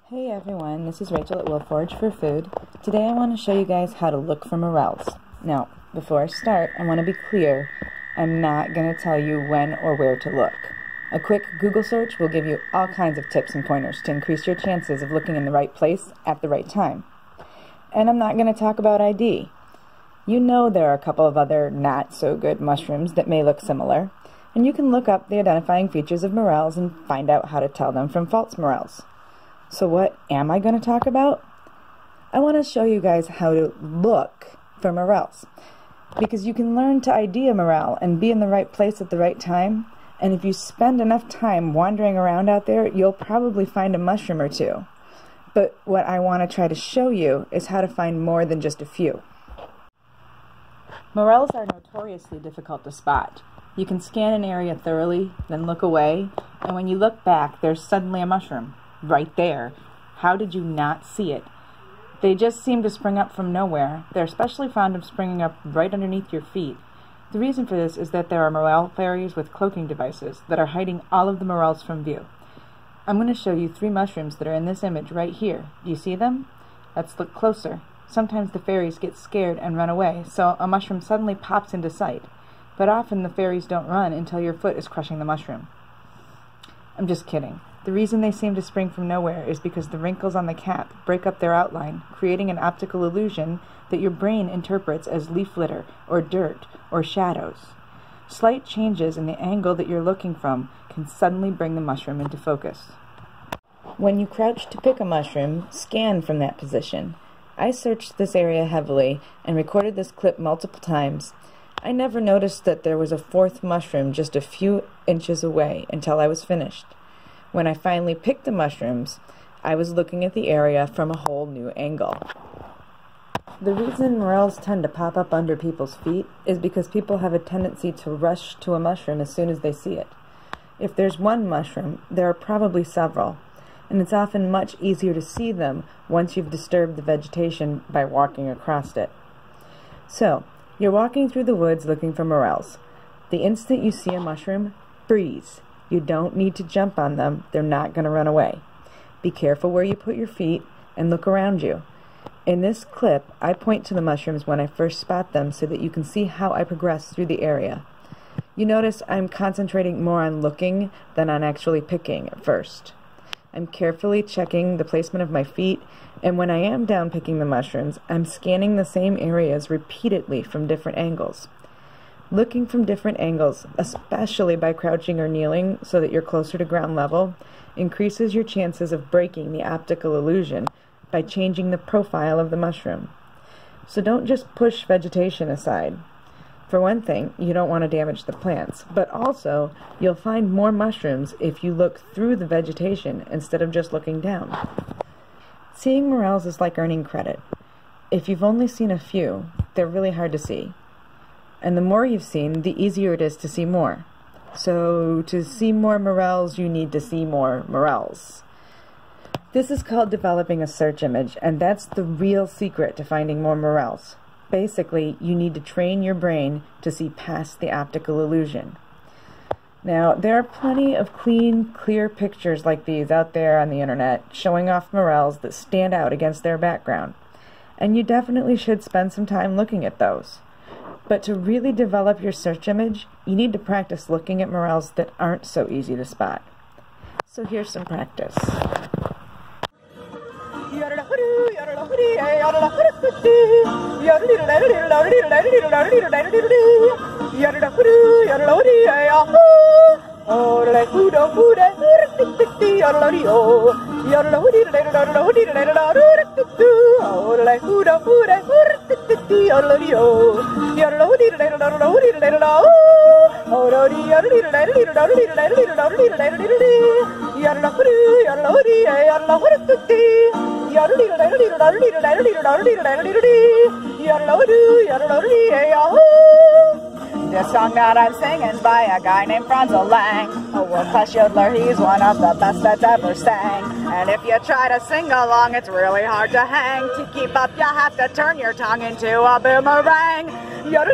Hey everyone, this is Rachel at Will Forge for Food. Today I want to show you guys how to look for morels. Now, before I start, I want to be clear, I'm not going to tell you when or where to look. A quick Google search will give you all kinds of tips and pointers to increase your chances of looking in the right place at the right time. And I'm not going to talk about ID. You know there are a couple of other not so good mushrooms that may look similar, and you can look up the identifying features of morels and find out how to tell them from false morels. So what am I going to talk about? I want to show you guys how to look for morels, because you can learn to ID a morel and be in the right place at the right time, and if you spend enough time wandering around out there, you'll probably find a mushroom or two. But what I want to try to show you is how to find more than just a few. Morels are notoriously difficult to spot. You can scan an area thoroughly, then look away, and when you look back, there's suddenly a mushroom. Right there. How did you not see it? They just seem to spring up from nowhere. They're especially fond of springing up right underneath your feet. The reason for this is that there are morel fairies with cloaking devices that are hiding all of the morels from view. I'm going to show you 3 mushrooms that are in this image right here. Do you see them? Let's look closer. Sometimes the fairies get scared and run away, so a mushroom suddenly pops into sight. But often the fairies don't run until your foot is crushing the mushroom. I'm just kidding. The reason they seem to spring from nowhere is because the wrinkles on the cap break up their outline, creating an optical illusion that your brain interprets as leaf litter, or dirt, or shadows. Slight changes in the angle that you're looking from can suddenly bring the mushroom into focus. When you crouch to pick a mushroom, scan from that position. I searched this area heavily and recorded this clip multiple times. I never noticed that there was a 4th mushroom just a few inches away until I was finished. When I finally picked the mushrooms, I was looking at the area from a whole new angle. The reason morels tend to pop up under people's feet is because people have a tendency to rush to a mushroom as soon as they see it. If there's one mushroom, there are probably several, and it's often much easier to see them once you've disturbed the vegetation by walking across it. So, you're walking through the woods looking for morels. The instant you see a mushroom, freeze. You don't need to jump on them. They're not going to run away. Be careful where you put your feet and look around you. In this clip, I point to the mushrooms when I first spot them so that you can see how I progress through the area. You notice I'm concentrating more on looking than on actually picking at first. I'm carefully checking the placement of my feet, and when I am down picking the mushrooms, I'm scanning the same areas repeatedly from different angles. Looking from different angles, especially by crouching or kneeling so that you're closer to ground level, increases your chances of breaking the optical illusion by changing the profile of the mushroom. So don't just push vegetation aside. For one thing, you don't want to damage the plants, but also you'll find more mushrooms if you look through the vegetation instead of just looking down. Seeing morels is like earning credit. If you've only seen a few, they're really hard to see. And the more you've seen, the easier it is to see more. So to see more morels, you need to see more morels. This is called developing a search image, and that's the real secret to finding more morels. Basically, you need to train your brain to see past the optical illusion. Now, there are plenty of clean, clear pictures like these out there on the internet showing off morels that stand out against their background. And you definitely should spend some time looking at those. But to really develop your search image, you need to practice looking at morels that aren't so easy to spot. So here's some practice. This song that I'm singing's by a guy named Franzel Lang, a world-class yodeler. He's one of the best that's ever sang. And if you try to sing along, it's really hard to hang. To keep up, you have to turn your tongue into a boomerang. Yo,